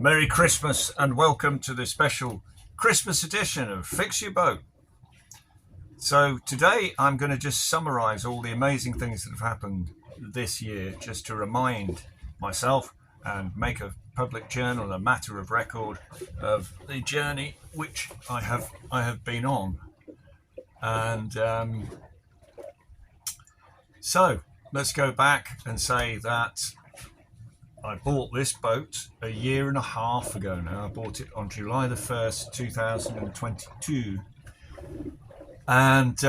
Merry Christmas and welcome to the special Christmas edition of Fix Your Boat. So today I'm going to just summarize all the amazing things that have happened this year, just to remind myself and make a public journal a matter of record of the journey which I have been on. And so let's go back and say that I bought this boat a year and a half ago now. I bought it on July the 1st, 2022. And,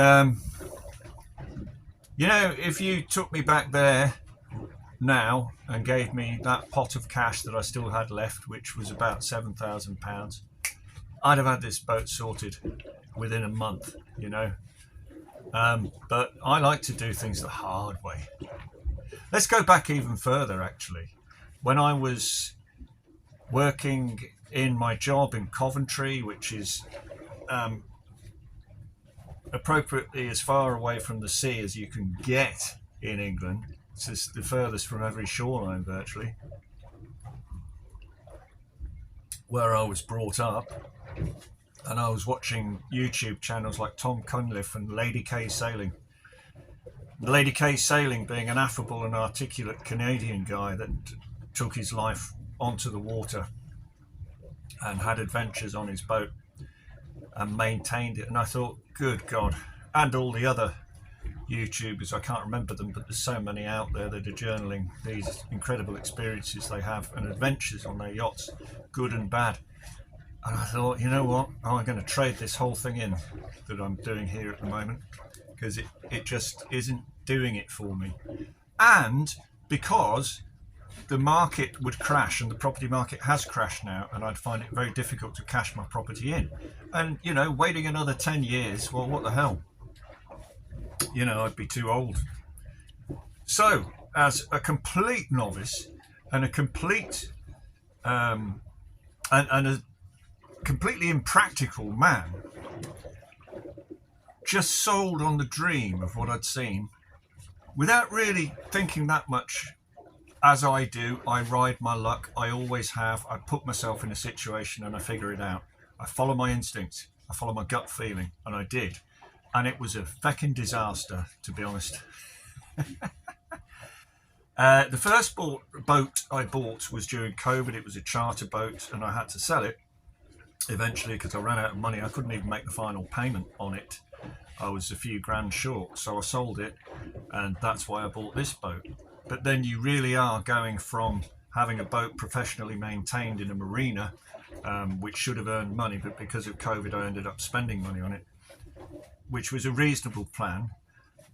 you know, if you took me back there now and gave me that pot of cash that I still had left, which was about £7,000, I'd have had this boat sorted within a month, you know. But I like to do things the hard way. Let's go back even further, actually. When I was working in my job in Coventry, which is appropriately as far away from the sea as you can get in England, it's the furthest from every shoreline virtually, where I was brought up, and I was watching YouTube channels like Tom Cunliffe and Lady K Sailing. Lady K Sailing being an affable and articulate Canadian guy that took his life onto the water and had adventures on his boat and maintained it. And I thought, good God, and all the other YouTubers, I can't remember them, but there's so many out there that are journaling these incredible experiences they have and adventures on their yachts, good and bad. And I thought, you know what, I'm going to trade this whole thing in that I'm doing here at the moment, because it just isn't doing it for me. And because the market would crash, and the property market has crashed now, and I'd find it very difficult to cash my property in. And, you know, waiting another 10 years, well, what the hell? You know, I'd be too old. So, as a complete novice and a complete and a completely impractical man, just sold on the dream of what I'd seen, without really thinking that much. As I do, I ride my luck. I always have. I put myself in a situation and I figure it out. I follow my instincts. I follow my gut feeling, and I did. And it was a feckin' disaster, to be honest. The first boat I bought was during COVID. It was a charter boat, and I had to sell it eventually because I ran out of money. I couldn't even make the final payment on it. I was a few grand short, so I sold it, and that's why I bought this boat. But then you really are going from having a boat professionally maintained in a marina, which should have earned money, but because of COVID I ended up spending money on it, which was a reasonable plan,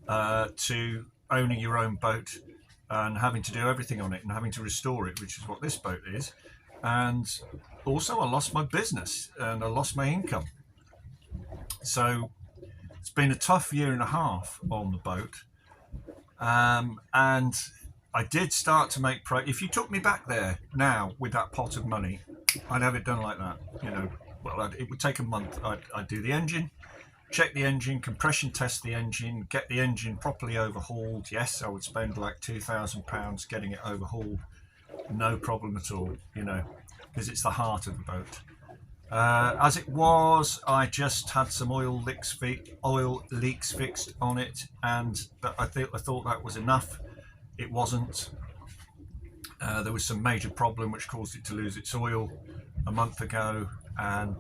to owning your own boat and having to do everything on it and having to restore it, which is what this boat is. And also I lost my business and I lost my income. So it's been a tough year and a half on the boat. And I did start to make if you took me back there now with that pot of money, I'd have it done like that, you know. Well, it would take a month. I'd do the engine, check the engine, compression test the engine, get the engine properly overhauled. Yes, I would spend like £2,000 getting it overhauled, no problem at all, you know, because it's the heart of the boat. As it was, I just had some oil leaks fixed on it, and I thought that was enough. It wasn't. There was some major problem which caused it to lose its oil a month ago, and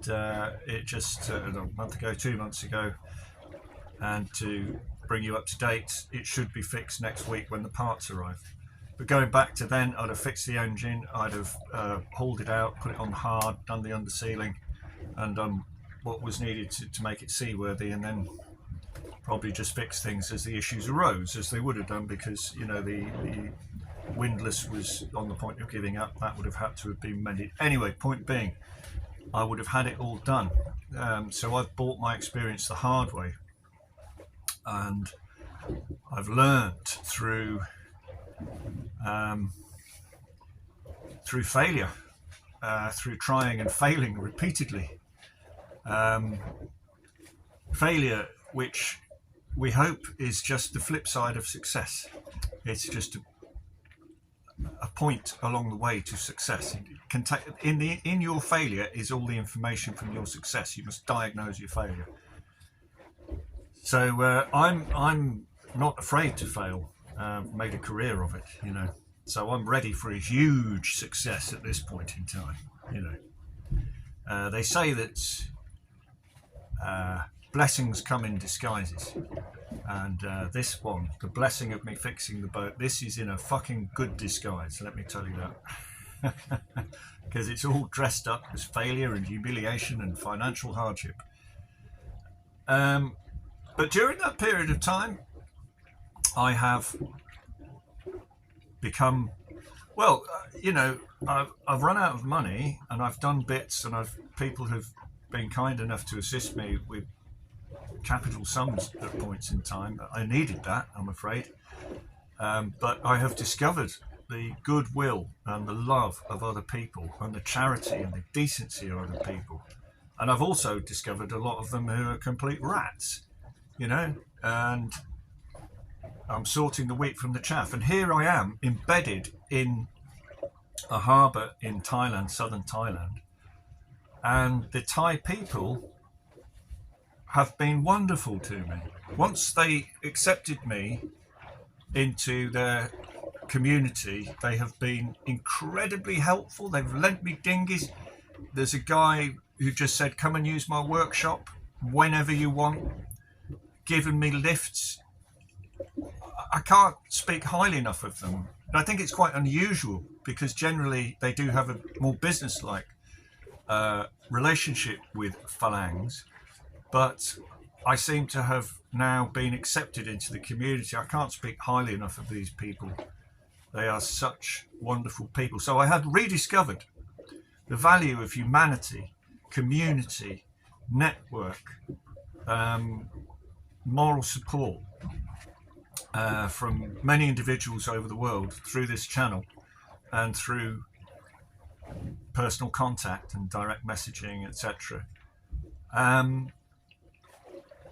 it just a month ago, 2 months ago. And to bring you up to date, it should be fixed next week when the parts arrive. But going back to then, I'd have fixed the engine, I'd have hauled it out, put it on hard, done the undersealing, and done what was needed to make it seaworthy, and then probably just fix things as the issues arose, as they would have done, because, you know, the windlass was on the point of giving up. That would have had to have been mended. Anyway, point being, I would have had it all done. So I've bought my experience the hard way, and I've learnt through failure, through trying and failing repeatedly. Failure, which we hope is just the flip side of success. It's just a point along the way to success. It can take in your failure is all the information from your success. You must diagnose your failure. So I'm not afraid to fail. Made a career of it, you know. So I'm ready for a huge success at this point in time, you know. They say that blessings come in disguises, and this one, the blessing of me fixing the boat, this is in a fucking good disguise, let me tell you that. Because it's all dressed up as failure and humiliation and financial hardship. But during that period of time, I have become, well, you know, I've run out of money, and I've done bits, and people have been kind enough to assist me with capital sums at points in time. I needed that, I'm afraid. But I have discovered the goodwill and the love of other people, and the charity and the decency of other people. And I've also discovered a lot of them who are complete rats, you know, and I'm sorting the wheat from the chaff. And here I am, embedded in a harbour in Thailand, southern Thailand, and the Thai people have been wonderful to me. Once they accepted me into their community, they have been incredibly helpful. They've lent me dinghies. There's a guy who just said, come and use my workshop whenever you want, given me lifts. I can't speak highly enough of them. And I think it's quite unusual, because generally they do have a more business-like relationship with phalangs, but I seem to have now been accepted into the community. I can't speak highly enough of these people. They are such wonderful people. So I had rediscovered the value of humanity, community, network, moral support from many individuals over the world through this channel, and through personal contact and direct messaging, etc.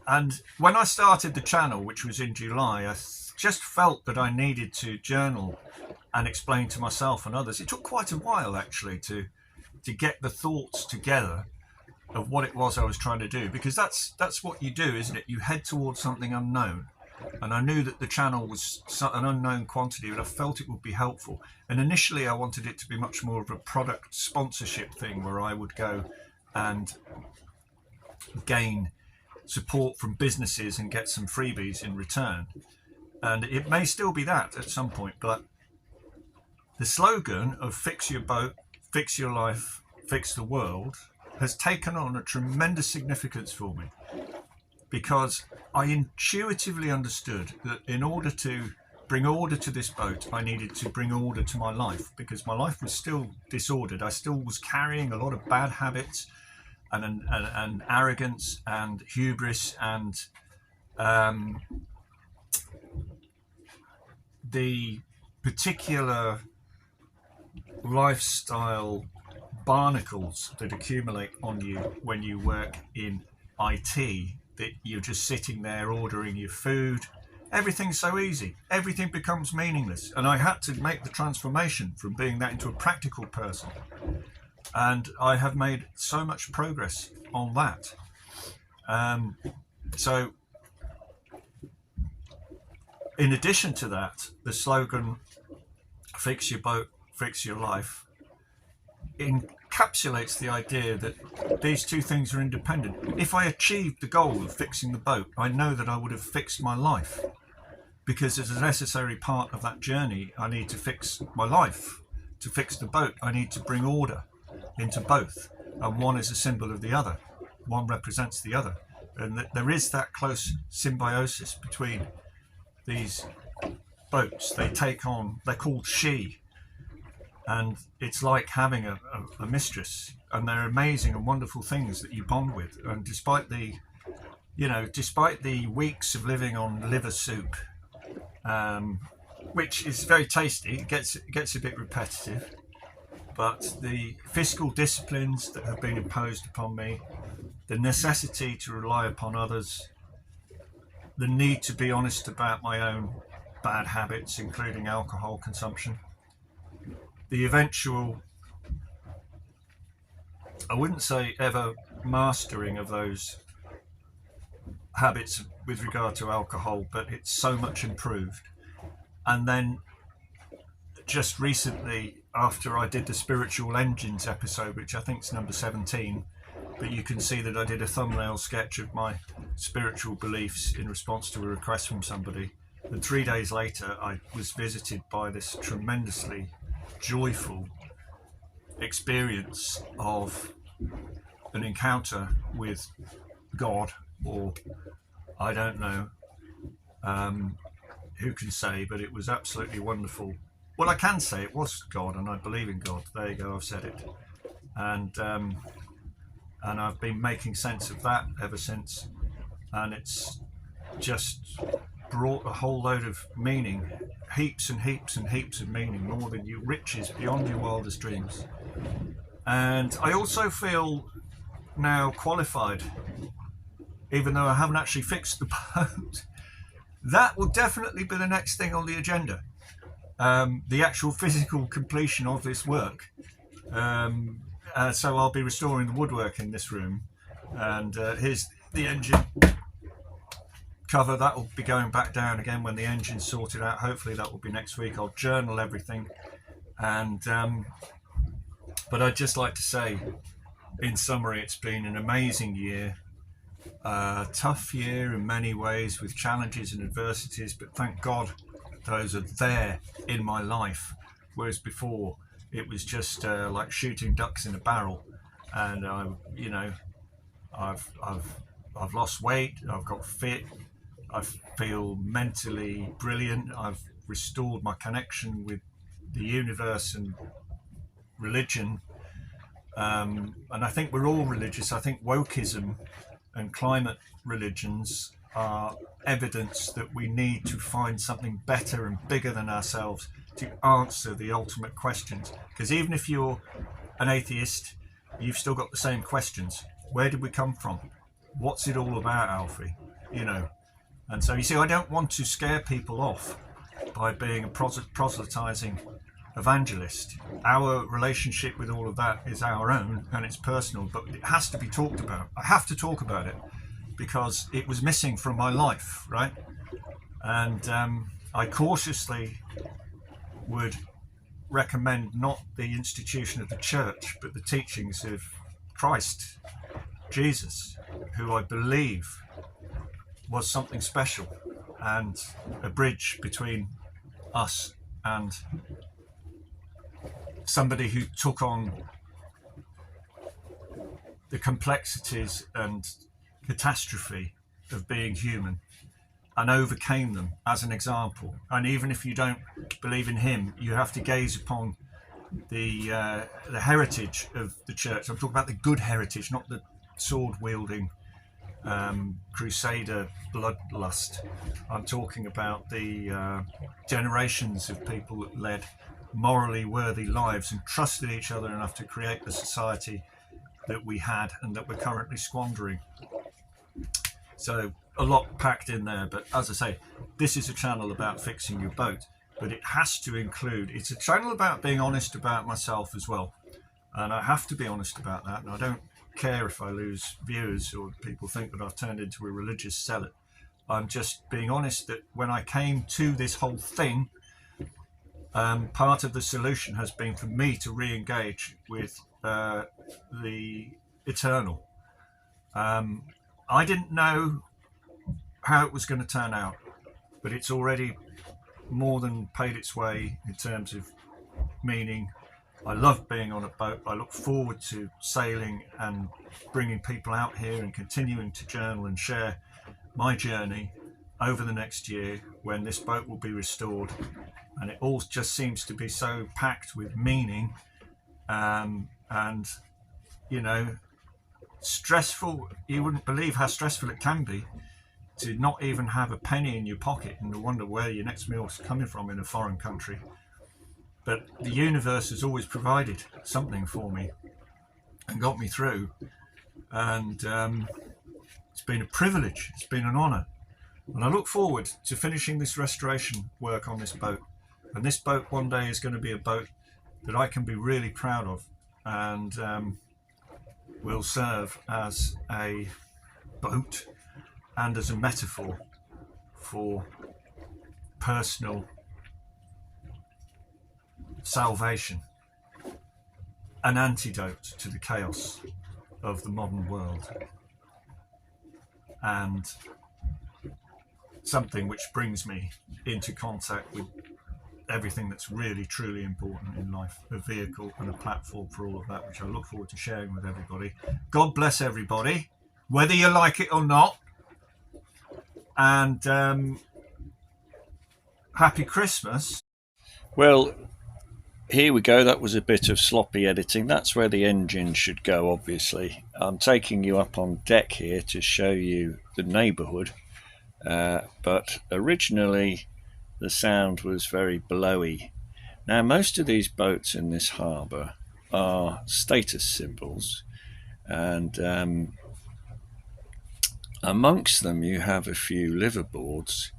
And when I started the channel, which was in July, I just felt that I needed to journal and explain to myself and others. It took quite a while, actually, to get the thoughts together of what it was I was trying to do, because that's what you do, isn't it? You head towards something unknown. And I knew that the channel was an unknown quantity, but I felt it would be helpful. And initially I wanted it to be much more of a product sponsorship thing, where I would go and gain support from businesses and get some freebies in return. And it may still be that at some point, but the slogan of fix your boat, fix your life, fix the world has taken on a tremendous significance for me, because I intuitively understood that in order to bring order to this boat, I needed to bring order to my life, because my life was still disordered. I still was carrying a lot of bad habits and arrogance and hubris and the particular lifestyle barnacles that accumulate on you when you work in IT, that you're just sitting there ordering your food. Everything's so easy. Everything becomes meaningless. And I had to make the transformation from being that into a practical person. And I have made so much progress on that. So in addition to that, the slogan, fix your boat, fix your life, encapsulates the idea that these two things are independent. If I achieved the goal of fixing the boat, I know that I would have fixed my life, because as a necessary part of that journey, I need to fix my life. To fix the boat, I need to bring order into both, and one is a symbol of the other. One represents the other, and there is that close symbiosis between these boats. They take on, they're called she, and it's like having a mistress, and they're amazing and wonderful things that you bond with. And despite the weeks of living on liver soup, which is very tasty, it gets a bit repetitive, but the fiscal disciplines that have been imposed upon me, the necessity to rely upon others, the need to be honest about my own bad habits, including alcohol consumption, the eventual, I wouldn't say ever mastering of those habits with regard to alcohol, but it's so much improved. And then just recently, after I did the Spiritual Engines episode, which I think is number 17, but you can see that I did a thumbnail sketch of my spiritual beliefs in response to a request from somebody. And 3 days later, I was visited by this tremendously joyful experience of an encounter with God, or I don't know, who can say, but it was absolutely wonderful. Well, I can say it was God, and I believe in God. There you go, I've said it. And I've been making sense of that ever since, and it's just brought a whole load of meaning, heaps and heaps and heaps of meaning, more than you riches beyond your wildest dreams. And I also feel now qualified, even though I haven't actually fixed the boat. That will definitely be the next thing on the agenda, the actual physical completion of this work. So I'll be restoring the woodwork in this room, and here's the engine cover. That will be going back down again when the engine's sorted out. Hopefully that will be next week. I'll journal everything, and but I'd just like to say, in summary, it's been an amazing year, a tough year in many ways, with challenges and adversities, but thank God those are there in my life, whereas before it was just like shooting ducks in a barrel. And I've lost weight, I've got fit, I feel mentally brilliant, I've restored my connection with the universe and religion, and I think we're all religious. I think wokeism and climate religions are evidence that we need to find something better and bigger than ourselves to answer the ultimate questions. Because even if you're an atheist, you've still got the same questions. Where did we come from? What's it all about, Alfie? And so you see, I don't want to scare people off by being a proselytizing evangelist. Our relationship with all of that is our own, and it's personal, but it has to be talked about. I have to talk about it because it was missing from my life, right? And I cautiously would recommend not the institution of the church, but the teachings of Christ, Jesus, who I believe was something special and a bridge between us and somebody who took on the complexities and catastrophe of being human and overcame them as an example. And even if you don't believe in him, you have to gaze upon the heritage of the church. I'm talking about the good heritage, not the sword-wielding crusader bloodlust. I'm talking about the generations of people that led morally worthy lives and trusted each other enough to create the society that we had and that we're currently squandering. So a lot packed in there, but as I say, this is a channel about fixing your boat, but it has to include, it's a channel about being honest about myself as well, and I have to be honest about that, and I don't care if I lose viewers or people think that I've turned into a religious zealot. I'm just being honest that when I came to this whole thing, part of the solution has been for me to re-engage with the eternal. I didn't know how it was going to turn out, but it's already more than paid its way in terms of meaning. I love being on a boat. I look forward to sailing and bringing people out here and continuing to journal and share my journey over the next year when this boat will be restored. And it all just seems to be so packed with meaning, and stressful. You wouldn't believe how stressful it can be to not even have a penny in your pocket and to wonder where your next meal is coming from in a foreign country. But the universe has always provided something for me and got me through, and it's been a privilege, it's been an honour, and I look forward to finishing this restoration work on this boat. And this boat one day is going to be a boat that I can be really proud of, and will serve as a boat and as a metaphor for personal salvation, an antidote to the chaos of the modern world, and something which brings me into contact with everything that's really truly important in life, a vehicle and a platform for all of that, which I look forward to sharing with everybody. God bless everybody, whether you like it or not, and happy Christmas. Well, here we go. That was a bit of sloppy editing. That's where the engine should go, obviously. I'm taking you up on deck here to show you the neighbourhood, but originally the sound was very blowy. Now, most of these boats in this harbour are status symbols, and amongst them you have a few liveaboards.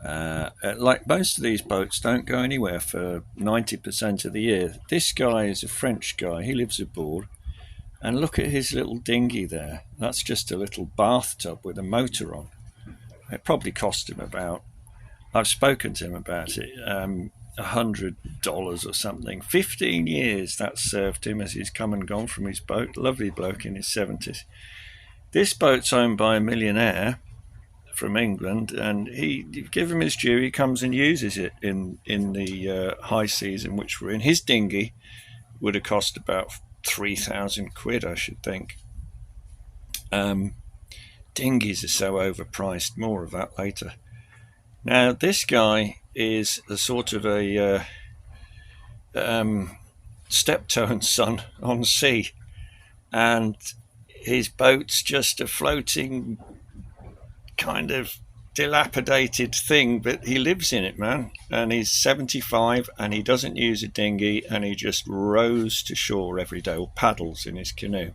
Like most of these boats don't go anywhere for 90% of the year. This guy is a French guy. He lives aboard, and look at his little dinghy there. That's just a little bathtub with a motor on. It probably cost him about, I've spoken to him about it, $100 or something. 15 years that served him as he's come and gone from his boat. Lovely bloke in his 70s. This boat's owned by a millionaire from England, and you give him his due, he comes and uses it in the high season which we're in. His dinghy would have cost about 3,000 quid, I should think. Dinghies are so overpriced. More of that later. Now, this guy is a sort of a steptoe son on sea, and his boat's just a floating kind of dilapidated thing, but he lives in it, man. And he's 75 and he doesn't use a dinghy, and he just rows to shore every day, or paddles in his canoe.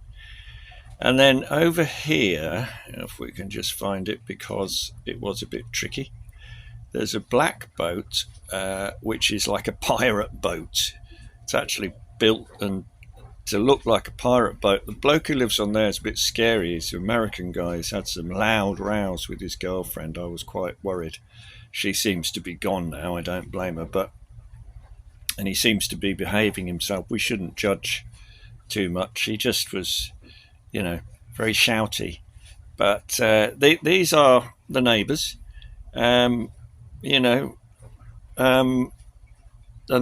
And then over here, if we can just find it because it was a bit tricky, there's a black boat which is like a pirate boat. It's actually built and to look like a pirate boat. The bloke who lives on there is a bit scary. He's an American guy. He's had some loud rows with his girlfriend. I was quite worried. She seems to be gone now. I don't blame her. And he seems to be behaving himself. We shouldn't judge too much. He just was, very shouty. But these are the neighbours, and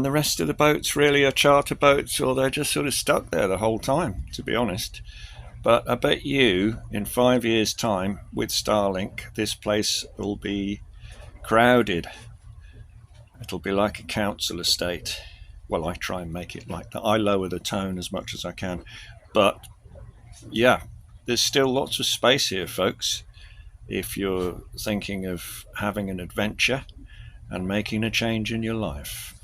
the rest of the boats really are charter boats, or they're just sort of stuck there the whole time, to be honest. But I bet you in 5 years' time with Starlink, this place will be crowded. It'll be like a council estate. Well, I try and make it like that. I lower the tone as much as I can. But yeah, there's still lots of space here, folks, if you're thinking of having an adventure and making a change in your life.